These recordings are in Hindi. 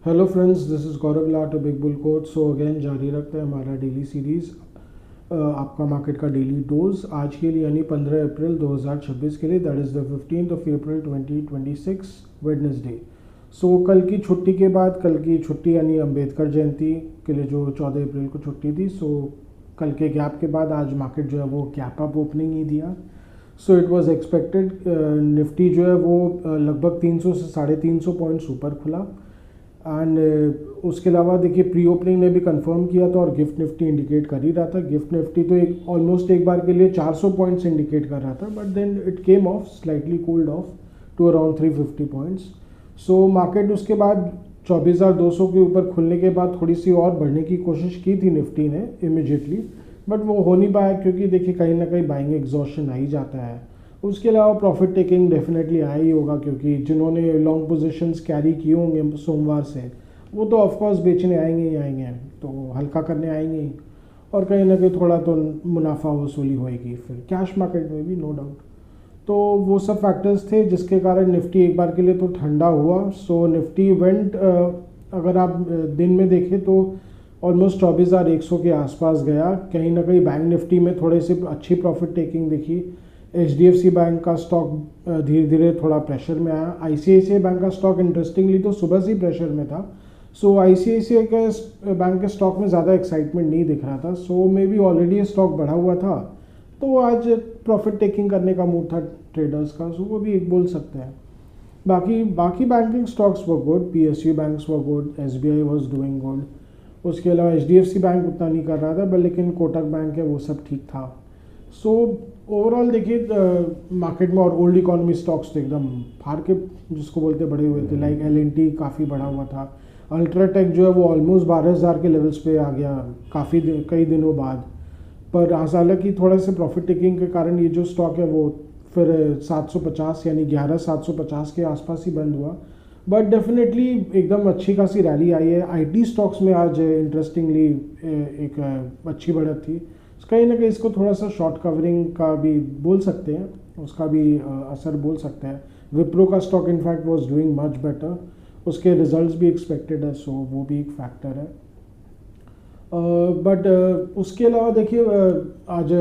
Hello friends, this is Gaurav Lath big bull coach. So again जारी रखते हैं हमारा डेली सीरीज़, आपका मार्केट का डेली डोज आज के लिए यानी 15 अप्रैल 2026 के लिए, that is the 15th April 2026 Wednesday. So कल की छुट्टी के बाद, कल की छुट्टी यानी अंबेडकर जयंती के लिए जो 14 अप्रैल को छुट्टी थी, सो कल के गैप के बाद आज मार्केट जो है वो गैप अप ओपनिंग ही दिया। So it was expected. Nifty जो है वो लगभग 300 से 350 पॉइंट्स ऊपर खुला। एंड उसके अलावा देखिए प्री ओपनिंग ने भी कंफर्म किया था और गिफ्ट निफ्टी इंडिकेट कर ही रहा था। गिफ्ट निफ्टी तो एक ऑलमोस्ट एक बार के लिए 400 पॉइंट्स इंडिकेट कर रहा था, but then it came off slightly cooled off to around 350 points. So market उसके बाद 24,200 के ऊपर खुलने के बाद थोड़ी सी और बढ़ने की कोशिश की थी निफ्टी ने इमिजिएटली, बट वो हो नहीं पाया क्योंकि देखिए कहीं ना कहीं बाइंग एग्जॉशन आ ही जाता है। उसके अलावा प्रॉफिट टेकिंग डेफिनेटली आया ही होगा, क्योंकि जिन्होंने लॉन्ग पोजीशंस कैरी किए होंगे सोमवार से, वो तो ऑफकोर्स बेचने आएंगे ही आएंगे, तो हल्का करने आएंगे ही, और कहीं ना कहीं थोड़ा तो मुनाफा वसूली होएगी फिर कैश मार्केट में भी, नो डाउट। तो वो सब फैक्टर्स थे जिसके कारण निफ्टी एक बार के लिए तो ठंडा हुआ। सो निफ्टी इवेंट अगर आप दिन में देखें तो ऑलमोस्ट 24,100 के आसपास गया। कहीं ना कहीं बैंक निफ्टी में थोड़े से अच्छी प्रॉफिट टेकिंग दिखी। HDFC बैंक का स्टॉक धीरे धीरे थोड़ा प्रेशर में आया। ICICI बैंक का स्टॉक इंटरेस्टिंगली तो सुबह से ही प्रेशर में था। सो ICICI के बैंक के स्टॉक में ज़्यादा एक्साइटमेंट नहीं दिख रहा था। सो मे बी ऑलरेडी स्टॉक बढ़ा हुआ था, तो आज प्रॉफिट टेकिंग करने का मूड था ट्रेडर्स का, सो वो भी एक बोल सकते हैं। बाकी banking stocks were good. PSU banks were good, SBI was doing good. उसके अलावा HDFC बैंक उतना नहीं कर रहा था, बट लेकिन कोटक बैंक है वो सब ठीक था। सो ओवरऑल देखिए मार्केट में, और ओल्ड इकोनॉमी स्टॉक्स तो एकदम फाड़ के जिसको बोलते बड़े हुए थे, लाइक L&T काफ़ी बढ़ा हुआ था। अल्ट्राटेक जो है वो ऑलमोस्ट 12,000 के लेवल्स पे आ गया कई दिनों बाद, पर हालांकि थोड़ा से प्रॉफिट टेकिंग के कारण ये जो स्टॉक है वो फिर 750 यानी 11,750 के आसपास ही बंद हुआ। बट डेफिनेटली एकदम अच्छी खासी रैली आई है। IT स्टॉक्स में आज इंटरेस्टिंगली एक अच्छी बढ़त थी। कहीं ना कहीं इसको थोड़ा सा शॉर्ट कवरिंग का भी बोल सकते हैं, उसका भी असर बोल सकते हैं। विप्रो का stock in fact was doing much better, उसके रिजल्ट्स भी एक्सपेक्टेड है, सो वो भी एक फैक्टर है। बट उसके अलावा देखिए आज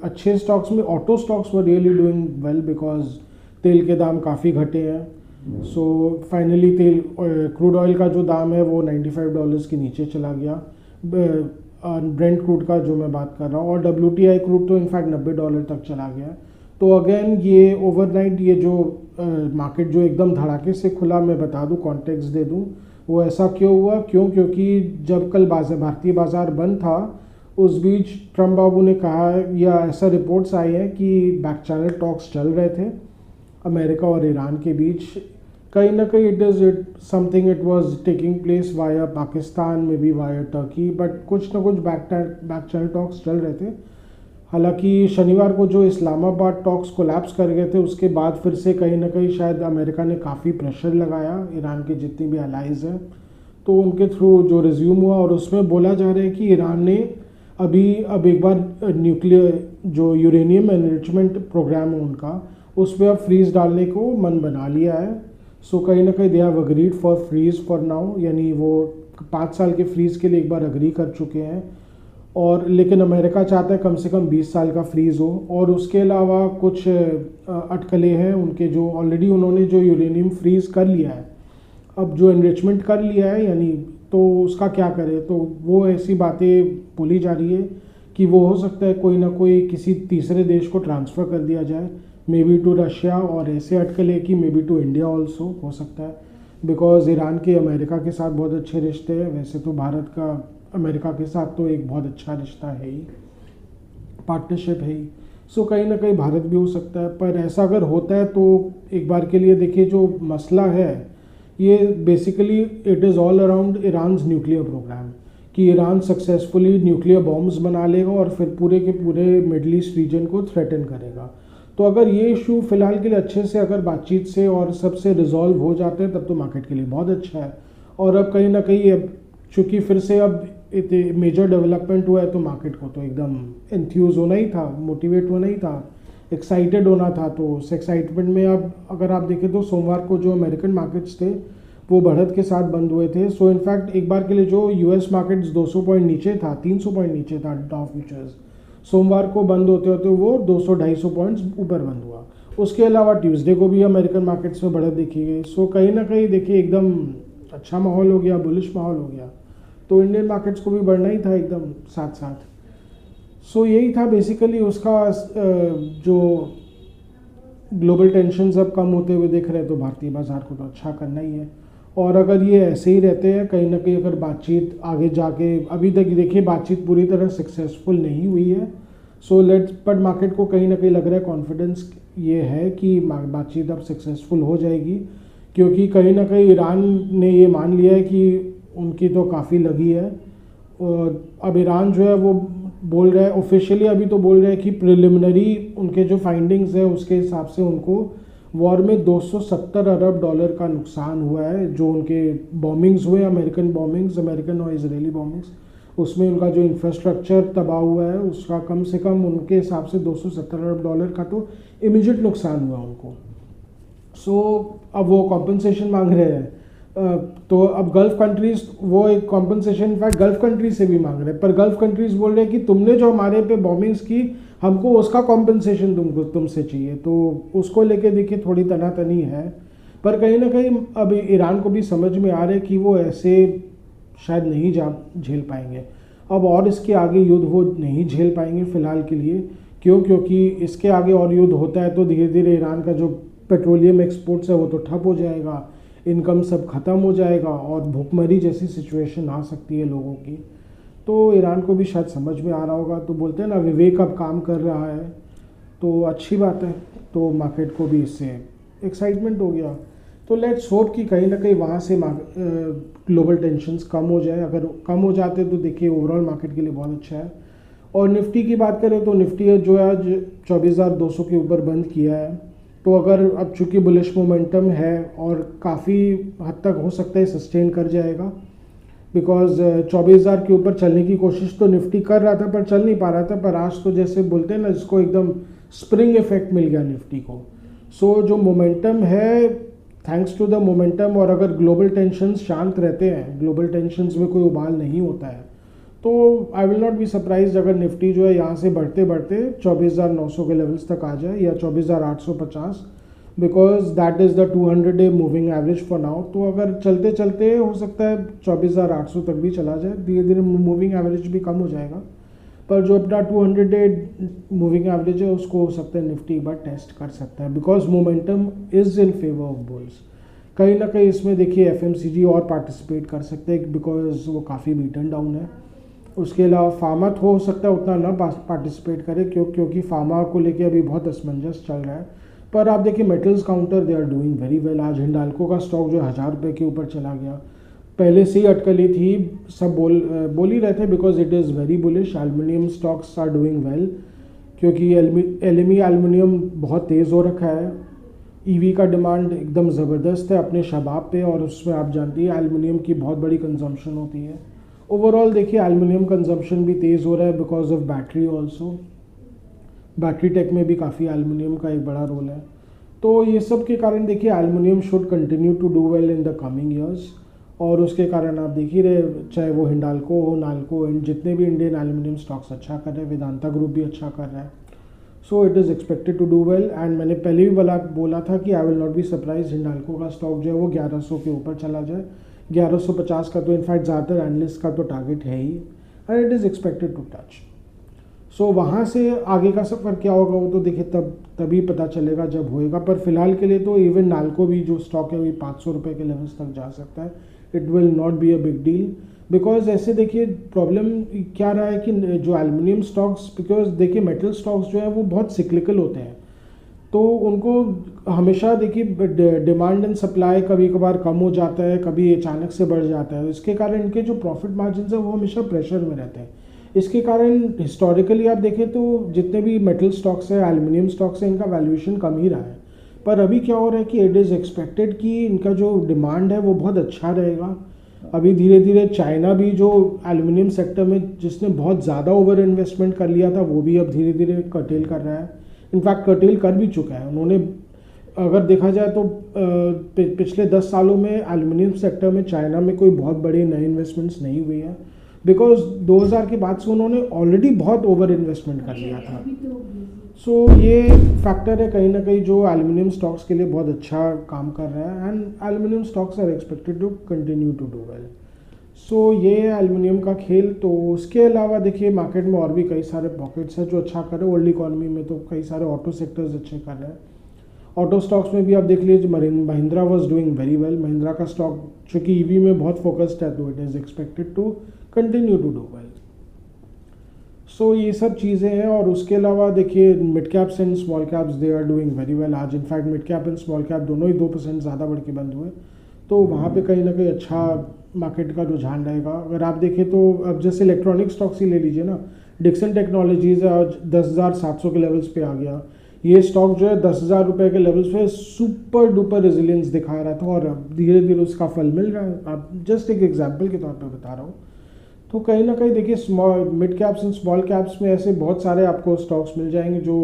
अच्छे स्टॉक्स में auto stocks were really doing well, because तेल के दाम काफ़ी घटे हैं। सो फाइनली क्रूड ऑयल का जो दाम है वो $95 के नीचे चला गया, ब्रेंट क्रूड का जो मैं बात कर रहा हूँ, और WTI क्रूड तो इनफैक्ट $90 तक चला गया। तो अगेन ये ओवरनाइट ये जो मार्केट जो एकदम धड़ाके से खुला, मैं बता दूँ कॉन्टेक्स्ट दे दूँ वो ऐसा क्यों हुआ, क्योंकि जब कल भारतीय बाजार बंद था, उस बीच ट्रम्प बाबू ने कहा, या ऐसा रिपोर्ट्स आई है कि बैक चैनल टॉक्स चल रहे थे अमेरिका और ईरान के बीच। कहीं ना कहीं it something it was taking place via Pakistan में भी, वाया टर्की, बट कुछ ना कुछ बैक चैनल टॉक्स चल रहे थे। हालांकि शनिवार को जो इस्लामाबाद टॉक्स कोलैप्स कर गए थे, उसके बाद फिर से कहीं ना कहीं शायद अमेरिका ने काफ़ी प्रेशर लगाया ईरान के जितनी भी अलाइज हैं, तो उनके थ्रू जो रिज्यूम हुआ, और उसमें बोला जा रहा है कि ईरान ने अब एक बार न्यूक्लियर जो यूरेनियम एनरिचमेंट प्रोग्राम है उनका, उस पर अब फ्रीज डालने को मन बना लिया है। सो कहीं ना कहीं they have agreed for freeze for now, यानी वो 5 साल के फ्रीज के लिए एक बार अग्री कर चुके हैं, और लेकिन अमेरिका चाहता है कम से कम 20 साल का फ्रीज हो। और उसके अलावा कुछ अटकलें हैं उनके, जो ऑलरेडी उन्होंने जो यूरेनियम फ्रीज कर लिया है, अब जो एनरिचमेंट कर लिया है यानी, तो उसका क्या करे, तो वो ऐसी बातें बोली जा रही है कि वो हो सकता है कोई ना कोई किसी तीसरे देश को ट्रांसफ़र कर दिया जाए, मे बी टू रशिया, और ऐसे अटकले कि may be to India also हो सकता है, बिकॉज ईरान के अमेरिका के साथ बहुत अच्छे रिश्ते हैं। वैसे तो भारत का अमेरिका के साथ तो एक बहुत अच्छा रिश्ता है ही, पार्टनरशिप है ही। सो कहीं ना कहीं भारत भी हो सकता है, पर ऐसा अगर होता है तो एक बार के लिए देखिए जो मसला है ये basically it is all around Iran's nuclear programme, कि ईरान सक्सेसफुली न्यूक्लियर बॉम्ब्स बना लेगा और फिर पूरे के पूरे मिडल ईस्ट रीजन को थ्रेटन करेगा। तो अगर ये इशू फिलहाल के लिए अच्छे से अगर बातचीत से और सबसे रिजॉल्व हो जाते हैं, तब तो मार्केट के लिए बहुत अच्छा है। और अब कहीं ना कहीं चूँकि फिर से अब मेजर डेवलपमेंट हुआ है, तो मार्केट को तो एकदम एंथ्यूज होना ही था, मोटिवेट होना ही था, एक्साइटेड होना था। तो उस एक्साइटमेंट में अब अगर आप देखें तो सोमवार को जो अमेरिकन मार्केट्स थे वो बढ़त के साथ बंद हुए थे। सो इनफैक्ट एक बार के लिए जो यूएस मार्केट्स 200 पॉइंट नीचे था, 300 पॉइंट नीचे था डाउ फ्यूचर्स, सोमवार को बंद होते होते वो 200-250 पॉइंट्स ऊपर बंद हुआ। उसके अलावा ट्यूसडे को भी अमेरिकन मार्केट्स में बढ़त देखी गई। सो कहीं ना कहीं देखिए एकदम अच्छा माहौल हो गया, बुलिश माहौल हो गया, तो इंडियन मार्केट्स को भी बढ़ना ही था एकदम साथ साथ। सो यही था बेसिकली उसका जो ग्लोबल टेंशन अब कम होते हुए दिख रहे हैं, तो भारतीय बाजार को तो अच्छा करना ही है। और अगर ये ऐसे ही रहते हैं कहीं ना कहीं, अगर बातचीत आगे जाके, अभी तक देखिए बातचीत पूरी तरह सक्सेसफुल नहीं हुई है, सो लेट्स, बट मार्केट को कहीं ना कहीं लग रहा है, कॉन्फिडेंस ये है कि बातचीत अब सक्सेसफुल हो जाएगी, क्योंकि कहीं ना कहीं ईरान ने ये मान लिया है कि उनकी तो काफ़ी लगी है। और अब ईरान जो है वो बोल रहा है ऑफिशियली, अभी तो बोल रहा है कि प्रिलिमिनरी उनके जो फाइंडिंग्स है उसके हिसाब से उनको वॉर में 270 अरब डॉलर का नुकसान हुआ है। जो उनके बॉम्बिंग्स हुए, अमेरिकन और इजरायली बॉम्बिंग्स, उसमें उनका जो इंफ्रास्ट्रक्चर तबाह हुआ है उसका कम से कम उनके हिसाब से 270 अरब डॉलर का तो इमीडिएट नुकसान हुआ उनको। सो अब वो कॉम्पनसेशन मांग रहे हैं। तो अब गल्फ कंट्रीज वो एक कॉम्पनसेशन इनफैक्ट गल्फ कंट्रीज से भी मांग रहे हैं, पर गल्फ कंट्रीज बोल रहे हैं कि तुमने जो हमारे पे बॉम्बिंग्स की, हमको उसका कॉम्पनसेशन तुमसे चाहिए। तो उसको लेके देखिए थोड़ी तनातनी है, पर कहीं ना कहीं अब ईरान को भी समझ में आ रहा है कि वो ऐसे शायद नहीं झेल पाएंगे अब, और इसके आगे युद्ध वो नहीं झेल पाएंगे फ़िलहाल के लिए। क्योंकि इसके आगे और युद्ध होता है तो धीरे धीरे ईरान का जो पेट्रोलियम एक्सपोर्ट्स है वो तो ठप हो जाएगा, इनकम सब ख़त्म हो जाएगा और भूखमरी जैसी सिचुएशन आ सकती है लोगों की। तो ईरान को भी शायद समझ में आ रहा होगा, तो बोलते हैं ना विवेक अब काम कर रहा है, तो अच्छी बात है। तो मार्केट को भी इससे एक्साइटमेंट हो गया। तो लेट्स होप कि कहीं ना कहीं वहाँ से ग्लोबल टेंशन्स कम हो जाए। अगर कम हो जाते तो देखिए ओवरऑल मार्केट के लिए बहुत अच्छा है। और निफ्टी की बात करें तो निफ्टी जो है आज 24,200 के ऊपर बंद किया है। तो अगर अब चूँकि बुलिश मोमेंटम है और काफ़ी हद तक हो सकता है सस्टेन कर जाएगा, बिकॉज 24,000 के ऊपर चलने की कोशिश तो निफ्टी कर रहा था पर चल नहीं पा रहा था। पर आज तो जैसे बोलते हैं ना, जिसको एकदम स्प्रिंग इफेक्ट मिल गया निफ्टी को। सो जो मोमेंटम है, थैंक्स टू द मोमेंटम, और अगर ग्लोबल टेंशन्स शांत रहते हैं, ग्लोबल टेंशन्स में कोई उबाल नहीं होता है, तो आई विल नॉट बी सरप्राइज अगर निफ्टी जो है यहाँ से बढ़ते बढ़ते 24,900 के लेवल्स तक आ जाए या 24,850, because that is the 200 day moving average for now. तो अगर चलते चलते हो सकता है 24,800 तक भी चला जाए, धीरे धीरे मूविंग एवरेज भी कम हो जाएगा, पर जो अपना 200 डे मूविंग एवरेज है उसको हो सकता है निफ्टी एक बार टेस्ट कर सकता है, because momentum is in favour of bulls. कहीं ना कहीं इसमें देखिए एफएमसीजी और पार्टिसिपेट कर सकते हैं, बिकॉज वो काफ़ी बीटन डाउन है। उसके अलावा फार्मा तो हो सकता है उतना ना पार्टिसिपेट करे, क्योंकि फार्मा को लेके अभी बहुत असमंजस चल रहा है। पर आप देखिए metals counter they are doing very well. आज हिंडाल्को का स्टॉक जो 1,000 रुपये के ऊपर चला गया, पहले से ही अटकली थी, सब बोल ही रहे थे because it is very bullish. Aluminium stocks are doing well, क्योंकि एलएमई एल्युमिनियम बहुत तेज़ हो रखा है। ईवी का डिमांड एकदम ज़बरदस्त है अपने शबाब पे, और उसमें आप जानती है एल्युमिनियम की बहुत बड़ी कंजम्पशन होती है। ओवरऑल देखिए एल्युमिनियम कंजम्पशन भी तेज़ हो रहा है because of battery also. Battery tech में भी काफ़ी एल्युमिनियम का एक बड़ा रोल है। तो ये सब के कारण देखिए aluminium should continue to do well in the coming years, और उसके कारण आप देख ही रहे, चाहे वो हिंडाल्को हो, नाल्को, जितने भी इंडियन एल्युमिनियम स्टॉक्स अच्छा कर रहे हैं, वेदांता ग्रुप भी अच्छा कर रहा है। So it is expected to do well. And मैंने पहले भी बोला था कि I will not be surprise Hindalco का स्टॉक जो है वो 1100 के ऊपर चला जाए। 1150 का तो इनफैक्ट ज़्यादातर एनालिस्ट का तो टारगेट है ही, and it is expected to touch. So वहाँ से आगे का सफ़र क्या होगा वो तो देखिए तभी पता चलेगा जब होएगा। पर फिलहाल के लिए तो इवन नाल्को भी जो स्टॉक है वही 500 रुपये के लेवल्स तक जा सकता है। It will not be a big deal, because ऐसे देखिए प्रॉब्लम क्या रहा है कि जो एल्युमिनियम स्टॉक्स, बिकॉज देखिए मेटल स्टॉक्स जो है वो बहुत सिक्लिकल होते हैं, तो उनको हमेशा देखिए डिमांड एंड सप्लाई कभी कभार कम हो जाता है, कभी अचानक से बढ़ जाता है। इसके कारण इनके जो प्रॉफिट मार्जिन है वो हमेशा प्रेशर में रहते हैं। इसके कारण हिस्टोरिकली आप देखें तो जितने भी मेटल स्टॉक्स हैं, एल्युमिनियम स्टॉक्स हैं, इनका वैल्यूएशन कम ही रहा है। पर अभी क्या हो रहा है कि इट इज़ एक्सपेक्टेड कि इनका जो डिमांड है वो बहुत अच्छा रहेगा। अभी धीरे धीरे चाइना भी जो एल्युमिनियम सेक्टर में जिसने बहुत ज़्यादा ओवर इन्वेस्टमेंट कर लिया था, वो भी अब धीरे धीरे कर्टेल कर रहा है। इनफैक्ट कर्टेल कर भी चुका है। उन्होंने अगर देखा जाए तो पिछले 10 सालों में एल्युमिनियम सेक्टर में चाइना में कोई बहुत बड़े नए इन्वेस्टमेंट्स नहीं हुई है, बिकॉज 2000 के बाद से उन्होंने ऑलरेडी बहुत ओवर इन्वेस्टमेंट कर लिया था। सो ये फैक्टर है कहीं ना कहीं जो एल्युमिनियम स्टॉक्स के लिए बहुत अच्छा काम कर रहा है, and aluminium stocks are expected to continue to do well. So ये है एल्युमिनियम का खेल। तो उसके अलावा देखिए मार्केट में और भी कई सारे पॉकेट्स हैं जो अच्छा कर रहे हैं। वर्ल्ड इकॉनमी में तो कई सारे ऑटो सेक्टर्स अच्छे कर रहे हैं। ऑटो स्टॉक्स में भी आप देख लीजिए Mahindra was doing very well. Mahindra का स्टॉक चूँकि ईवी में बहुत फोकस्ड है तो it is expected to continue to do well. So ये सब चीज़ें हैं। और उसके अलावा देखिए mid caps and small caps they are doing very well. आज in fact mid cap and small cap दोनों ही 2% ज़्यादा बढ़ के बंद हुए, तो वहाँ पे कहीं ना कहीं अच्छा मार्केट का रुझान रहेगा। अगर आप देखें तो अब जैसे इलेक्ट्रॉनिक स्टॉक्स ही ले लीजिए ना, डिक्सन टेक्नोलॉजीज आज 10,700 के लेवल्स पे आ गया। ये स्टॉक जो है 10,000 रुपये के लेवल्स पे सुपर डुपर रेजिलियंस दिखा रहा था और अब धीरे धीरे उसका फल मिल रहा है। आप जस्ट एक एग्जाम्पल के तौर पे बता रहा हूँ। तो कहीं ना कहीं देखिए small mid caps and small caps में ऐसे बहुत सारे आपको स्टॉक्स मिल जाएंगे जो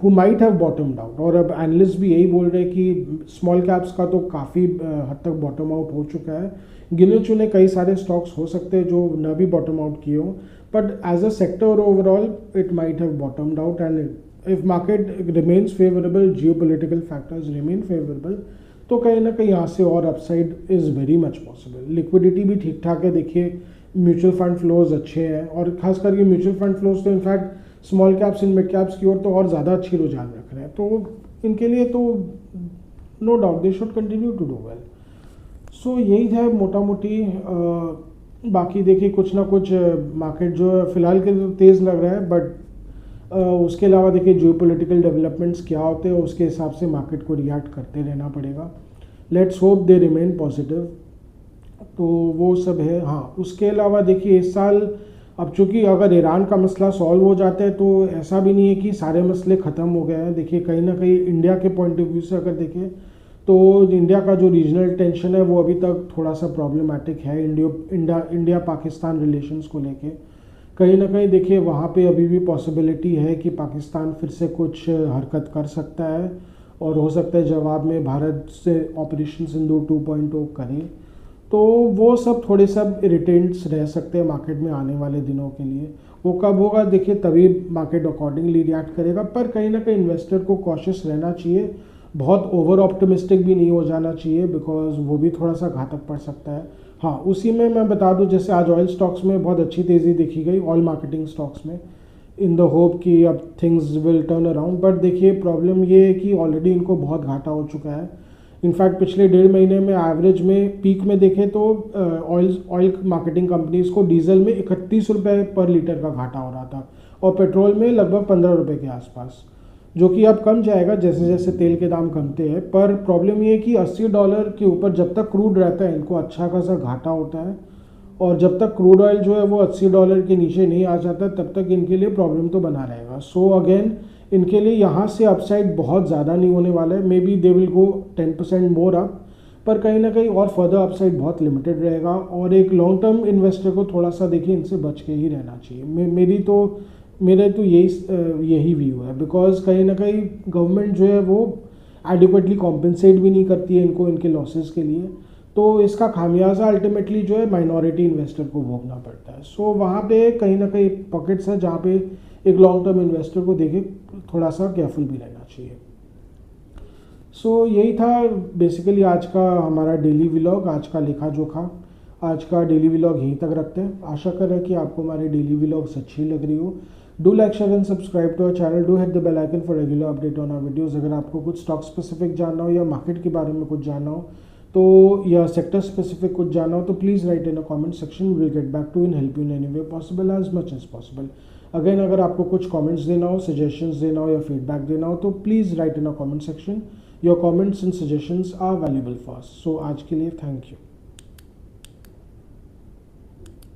who might have bottomed out. और अब एनालिस्ट भी यही बोल रहे हैं कि स्मॉल कैप्स का तो काफ़ी हद तक बॉटम आउट हो चुका है। गिने चुने कई सारे स्टॉक्स हो सकते हैं जो न भी बॉटम आउट किए हों, but as a sector overall it might have bottomed out. And if market remains favourable, geopolitical factors remain favourable, तो कहीं ना कहीं यहाँ से और upside is very much possible. Liquidity भी ठीक ठाक है। देखिए म्यूचुअल फंड फ्लोज अच्छे हैं और खास करके म्यूचुअल फंड फ्लोज तो in fact small caps and mid caps की ओर तो और ज़्यादा अच्छी रुझान रख रहे हैं। तो इनके लिए तो no doubt they should continue to do well. So यही है मोटा मोटी। बाकी देखिए कुछ ना कुछ मार्केट जो है फिलहाल के लिए तो तेज़ लग रहा है, बट उसके अलावा देखिए जियोपॉलिटिकल डेवलपमेंट्स क्या होते हैं उसके हिसाब से मार्केट को रिएक्ट करते रहना पड़ेगा। Let's hope they remain positive. तो वो सब है। हाँ, उसके अलावा देखिए इस साल अब चूँकि अगर ईरान का मसला सॉल्व हो जाता है तो ऐसा भी नहीं है कि सारे मसले ख़त्म हो गए हैं। देखिए कहीं ना कहीं इंडिया के पॉइंट ऑफ व्यू से अगर देखें तो इंडिया का जो रीजनल टेंशन है वो अभी तक थोड़ा सा प्रॉब्लमेटिक है इंडिया पाकिस्तान रिलेशंस को लेके। कहीं ना कहीं देखिए वहाँ पे अभी भी पॉसिबिलिटी है कि पाकिस्तान फिर से कुछ हरकत कर सकता है और हो सकता है जवाब में भारत से ऑपरेशन सिंदूर 2.0 करे। तो वो सब थोड़े सब इरिटेंट्स रह सकते हैं मार्केट में आने वाले दिनों के लिए। वो कब होगा देखिए तभी मार्केट अकॉर्डिंगली रिएक्ट करेगा। पर कहीं ना कहीं इन्वेस्टर को कॉशियस रहना चाहिए, बहुत ओवर ऑप्टिमिस्टिक भी नहीं हो जाना चाहिए, बिकॉज वो भी थोड़ा सा घातक पड़ सकता है। हाँ, उसी में मैं बता दूं जैसे आज ऑयल स्टॉक्स में बहुत अच्छी तेज़ी देखी गई, ऑयल मार्केटिंग स्टॉक्स में, इन द होप कि अब things will turn around. But देखिए प्रॉब्लम ये है कि ऑलरेडी इनको बहुत घाटा हो चुका है। इनफैक्ट पिछले 1.5 महीने में एवरेज में पीक में देखें तो ऑयल मार्केटिंग कंपनीज को डीजल में 31 रुपये पर लीटर का घाटा हो रहा था और पेट्रोल में लगभग 15 रुपये के आसपास, जो कि अब कम जाएगा जैसे जैसे तेल के दाम कमते हैं। पर प्रॉब्लम ये है कि $80 के ऊपर जब तक क्रूड रहता है इनको अच्छा खासा घाटा होता है, और जब तक क्रूड ऑयल जो है वो $80 के नीचे नहीं आ जाता तब तक इनके लिए प्रॉब्लम तो बना रहेगा। सो अगेन इनके लिए यहाँ से अपसाइड बहुत ज़्यादा नहीं होने वाला है। May be they will go 10% more up, पर कहीं ना कहीं और फर्दर अपसाइड बहुत लिमिटेड रहेगा। और एक लॉन्ग टर्म इन्वेस्टर को थोड़ा सा देखिए इनसे बच के ही रहना चाहिए। मेरा तो यही व्यू है, बिकॉज कहीं ना कहीं गवर्नमेंट जो है वो एडिक्वेटली कॉम्पेंसेट भी नहीं करती है इनको इनके लॉसेस के लिए, तो इसका खामियाजा अल्टीमेटली जो है माइनॉरिटी इन्वेस्टर को भोगना पड़ता है। सो वहाँ पे कहीं ना कहीं पॉकेट्स है जहाँ पे एक लॉन्ग टर्म इन्वेस्टर को देखे थोड़ा सा केयरफुल भी रहना चाहिए। सो यही था बेसिकली आज का हमारा डेली व्लॉग, आज का लेखा जोखा। आज का डेली व्लॉग यहीं तक रखते हैं। आशा कर रहे हैं कि आपको हमारे डेली व्लॉग्स अच्छी लग रही हो। Do like share and subscribe to our channel, do hit the bell icon for regular update on our videos. अगर आपको कुछ स्टॉक स्पेसिफिक जानना हो या मार्केट के बारे में कुछ जानना हो तो या सेक्टर स्पेसिफिक कुछ जानना हो तो please write in a comment section, will get back to in help you in any way possible as much as possible. Again अगर आपको कुछ कमेंट्स देना हो, सजेशंस देना हो या फीडबैक देना हो तो please write in a comment section. Your comments and suggestions are valuable for us. So आज के लिए थैंक यू।